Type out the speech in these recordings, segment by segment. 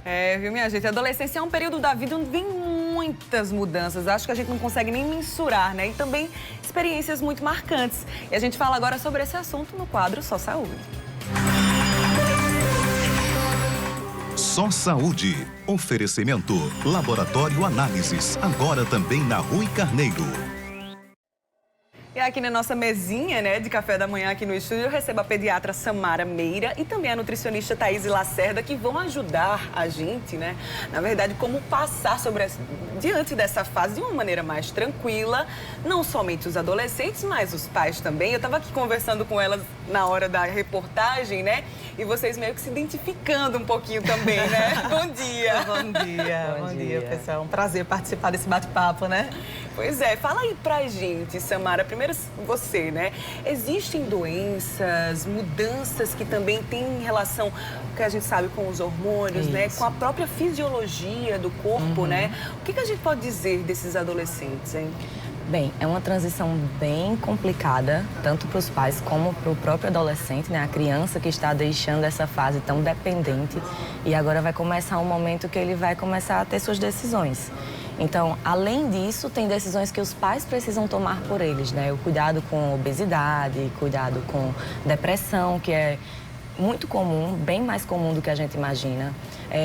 É, viu, minha gente? A adolescência é um período da vida onde vem muitas mudanças. Acho que a gente não consegue nem mensurar, né? E também experiências muito marcantes. E a gente fala agora sobre esse assunto no quadro Só Saúde. Só Saúde. Oferecimento. Laboratório Análises. Agora também na Rui Carneiro. E aqui na nossa mesinha, né, de café da manhã aqui no estúdio, eu recebo a pediatra Samara Meira e também a nutricionista Thaís Lacerda, que vão ajudar a gente, né, na verdade, como passar diante dessa fase de uma maneira mais tranquila, não somente os adolescentes, mas os pais também. Eu estava aqui conversando com elas na hora da reportagem, né, e vocês meio que se identificando um pouquinho também, né? Bom dia! Bom dia! Bom dia, pessoal. É um prazer participar desse bate-papo, né? Pois é, fala aí pra gente, Samara, primeiro você, né? Existem doenças, mudanças que também têm relação, que a gente sabe, com os hormônios, né? Com a própria fisiologia do corpo, né? O que a gente pode dizer desses adolescentes, hein? Bem, é uma transição bem complicada, tanto para os pais como para o próprio adolescente, né? A criança que está deixando essa fase tão dependente e agora vai começar um momento que ele vai começar a ter suas decisões. Então, além disso, tem decisões que os pais precisam tomar por eles, né? O cuidado com obesidade, cuidado com depressão, que é muito comum, bem mais comum do que a gente imagina.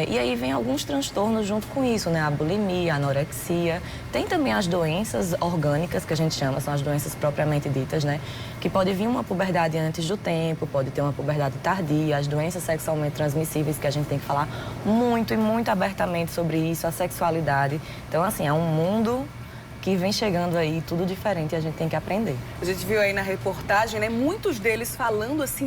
E aí vem alguns transtornos junto com isso, né? A bulimia, a anorexia. Tem também as doenças orgânicas, que a gente chama, são as doenças propriamente ditas, né? Que pode vir uma puberdade antes do tempo, pode ter uma puberdade tardia, as doenças sexualmente transmissíveis, que a gente tem que falar muito e muito abertamente sobre isso, a sexualidade. Então, assim, é um mundo que vem chegando aí, tudo diferente, e a gente tem que aprender. A gente viu aí na reportagem, né, muitos deles falando assim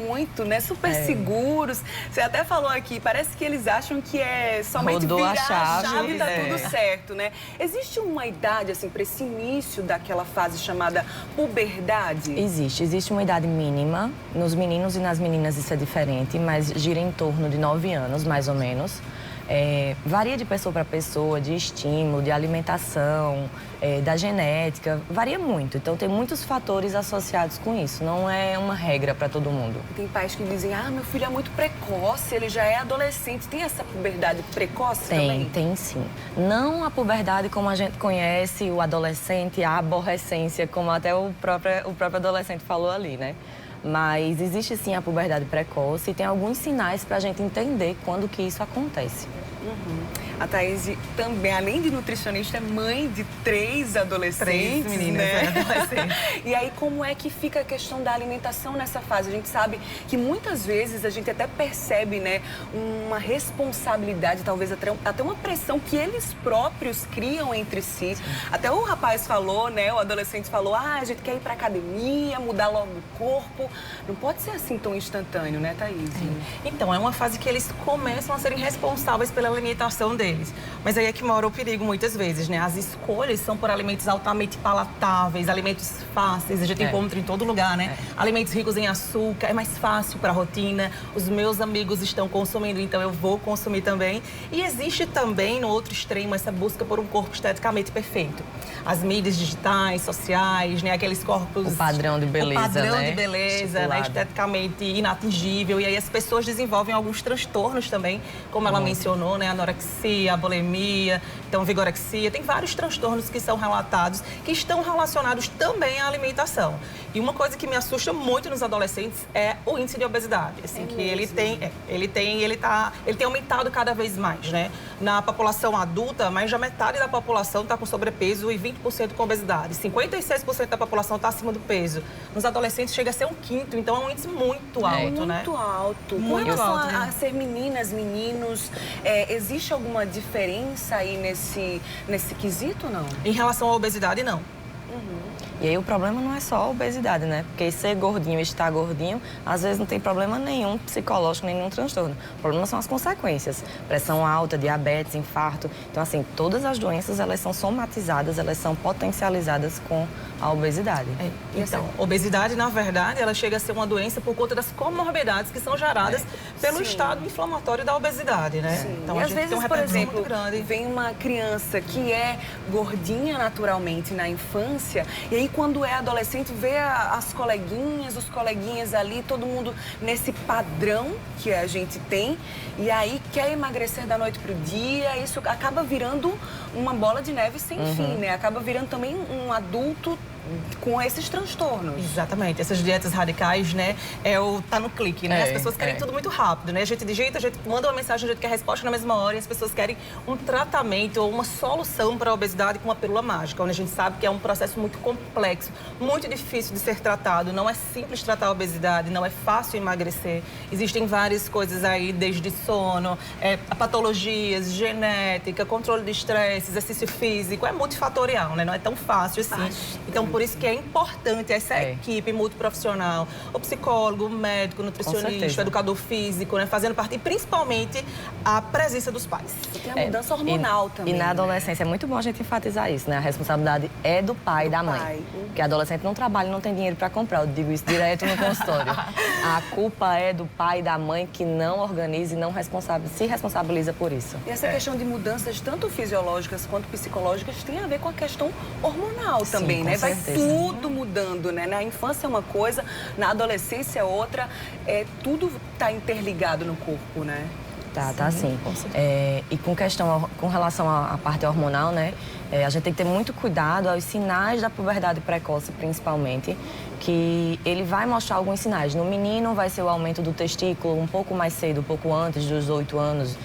muito, né, super seguros. Você até falou aqui, parece que eles acham que é somente Rodou virar a chave e tá tudo certo, né? Existe uma idade, assim, para esse início daquela fase chamada puberdade? Existe uma idade mínima. Nos meninos e nas meninas isso é diferente, mas gira em torno de 9 anos, mais ou menos. Varia de pessoa para pessoa, de estímulo, de alimentação, da genética, varia muito. Então, tem muitos fatores associados com isso, não é uma regra para todo mundo. Tem pais que dizem, meu filho é muito precoce, ele já é adolescente. Tem essa puberdade precoce também? Tem sim. Não a puberdade como a gente conhece, o adolescente, a aborrecência, como até o próprio adolescente falou ali, né? Mas existe sim a puberdade precoce e tem alguns sinais para a gente entender quando que isso acontece. A Thaís também, além de nutricionista, é mãe de 3 adolescentes, 3 meninas, né? Adolescentes. E aí, como é que fica a questão da alimentação nessa fase? A gente sabe que muitas vezes a gente até percebe, né, uma responsabilidade, talvez até uma pressão que eles próprios criam entre si. Sim. Até o rapaz falou, né, o adolescente falou, a gente quer ir pra academia, mudar logo o corpo. Não pode ser assim tão instantâneo, né, Thaís? Então, é uma fase que eles começam a serem responsáveis pela alimentação deles. Mas aí é que mora o perigo muitas vezes, né? As escolhas são por alimentos altamente palatáveis, alimentos fáceis, a gente encontra em todo lugar, né? Alimentos ricos em açúcar, é mais fácil para a rotina, os meus amigos estão consumindo, então eu vou consumir também. E existe também, no outro extremo, essa busca por um corpo esteticamente perfeito. As mídias digitais, sociais, né? Aqueles corpos... O padrão de beleza, O padrão né? de beleza, né? Esteticamente inatingível. E aí as pessoas desenvolvem alguns transtornos também, como ela mencionou, né? Anorexia, a bulimia, então vigorexia, tem vários transtornos que são relatados, que estão relacionados também à alimentação. E uma coisa que me assusta muito nos adolescentes é o índice de obesidade, assim, que ele tem aumentado cada vez mais, né? Na população adulta, mais da metade da população está com sobrepeso e 20% com obesidade. 56% da população está acima do peso. Nos adolescentes chega a ser 1/5, então é um índice muito alto, né? Muito alto. Muito Com relação alto, né? a ser meninas, meninos, existe alguma diferença aí nesse quesito, não? Em relação à obesidade, não. E aí o problema não é só a obesidade, né? Porque ser gordinho e estar gordinho, às vezes não tem problema nenhum psicológico, nenhum transtorno. O problema são as consequências. Pressão alta, diabetes, infarto. Então, assim, todas as doenças, elas são somatizadas, elas são potencializadas com a obesidade. Então, obesidade, na verdade, ela chega a ser uma doença por conta das comorbidades que são geradas pelo estado inflamatório da obesidade, né? Sim. Então, E a às gente vezes, tem uma por repercussão exemplo, muito grande. vem uma criança que é gordinha naturalmente na infância, e aí quando é adolescente vê as coleguinhas, os coleguinhas ali, todo mundo nesse padrão que a gente tem, e aí quer emagrecer da noite pro dia, isso acaba virando uma bola de neve sem fim, né? Acaba virando também um adulto com esses transtornos. Exatamente. Essas dietas radicais, né, tá no clique, né? As pessoas querem tudo muito rápido, né? A gente digita, a gente manda uma mensagem, a gente quer a resposta na mesma hora e as pessoas querem um tratamento ou uma solução para a obesidade com uma pílula mágica, onde a gente sabe que é um processo muito complexo, muito difícil de ser tratado. Não é simples tratar a obesidade, não é fácil emagrecer. Existem várias coisas aí, desde sono, patologias, genética, controle de estresse, exercício físico. É multifatorial, né? Não é tão fácil assim. Então, por isso que é importante essa equipe multiprofissional, o psicólogo, o médico, o nutricionista, o educador físico, né, fazendo parte, e principalmente a presença dos pais. E tem a mudança hormonal também. E na adolescência é muito bom a gente enfatizar isso, né? A responsabilidade é do pai e da mãe. Porque a adolescente não trabalha e não tem dinheiro para comprar. Eu digo isso direto no consultório. A culpa é do pai e da mãe que não organiza e não se responsabiliza por isso. E essa questão de mudanças, tanto fisiológicas quanto psicológicas, tem a ver com a questão hormonal também, né? Vai tudo mudando, né? Na infância é uma coisa, na adolescência é outra. Tudo está interligado no corpo, né? Tá sim. E com relação à parte hormonal, né? A gente tem que ter muito cuidado aos sinais da puberdade precoce, principalmente, que ele vai mostrar alguns sinais. No menino vai ser o aumento do testículo um pouco mais cedo, um pouco antes dos 8 anos,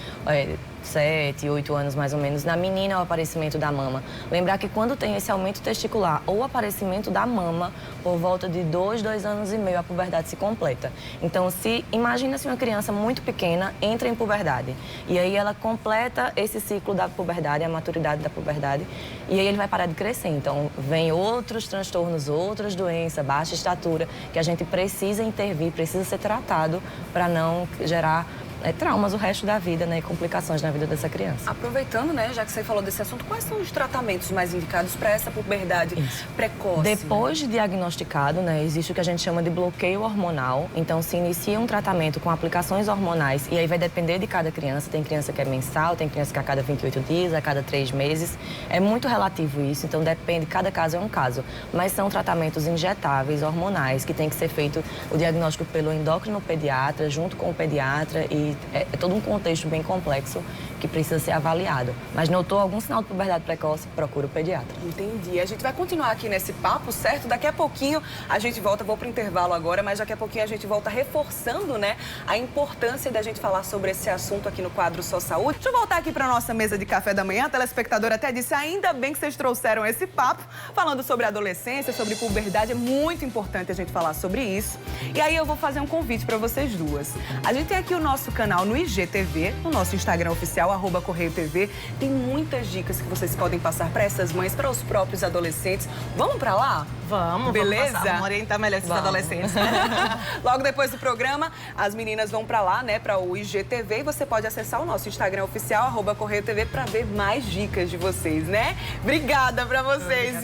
7, 8 anos mais ou menos. Na menina é o aparecimento da mama. Lembrar que quando tem esse aumento testicular ou aparecimento da mama, por volta de 2 anos e meio, a puberdade se completa. Então, imagina-se uma criança muito pequena entra em puberdade. E aí ela completa esse ciclo da puberdade, a maturidade da puberdade, e aí ele vai parar de crescer. Então, vem outros transtornos, outras doenças, baixa estatura, que a gente precisa intervir, precisa ser tratado para não gerar traumas o resto da vida, né, e complicações na vida dessa criança. Aproveitando, né, já que você falou desse assunto, quais são os tratamentos mais indicados para essa puberdade precoce? Depois de diagnosticado, né, existe o que a gente chama de bloqueio hormonal. Então, se inicia um tratamento com aplicações hormonais, e aí vai depender de cada criança. Tem criança que é mensal, tem criança que é a cada 28 dias, a cada 3 meses. É muito relativo isso, então depende, cada caso é um caso. Mas são tratamentos injetáveis, hormonais, que tem que ser feito o diagnóstico pelo endócrino pediatra, junto com o pediatra, e é todo um contexto bem complexo que precisa ser avaliado. Mas notou algum sinal de puberdade precoce, procura o pediatra. Entendi. A gente vai continuar aqui nesse papo, certo? Daqui a pouquinho a gente volta, vou para o intervalo agora, mas daqui a pouquinho a gente volta reforçando, né, a importância da gente falar sobre esse assunto aqui no quadro Só Saúde. Deixa eu voltar aqui para a nossa mesa de café da manhã. A telespectadora até disse, ainda bem que vocês trouxeram esse papo, falando sobre adolescência, sobre puberdade. É muito importante a gente falar sobre isso. E aí eu vou fazer um convite para vocês duas. A gente tem aqui o nosso canal no IGTV, no nosso Instagram oficial, @CorreioTV. Tem muitas dicas que vocês podem passar para essas mães, para os próprios adolescentes. Vamos para lá? Vamos, beleza? Vamos orientar melhor esses adolescentes. Logo depois do programa, as meninas vão para lá, né, para o IGTV, e você pode acessar o nosso Instagram oficial, @CorreioTV, para ver mais dicas de vocês, né? Obrigada para vocês.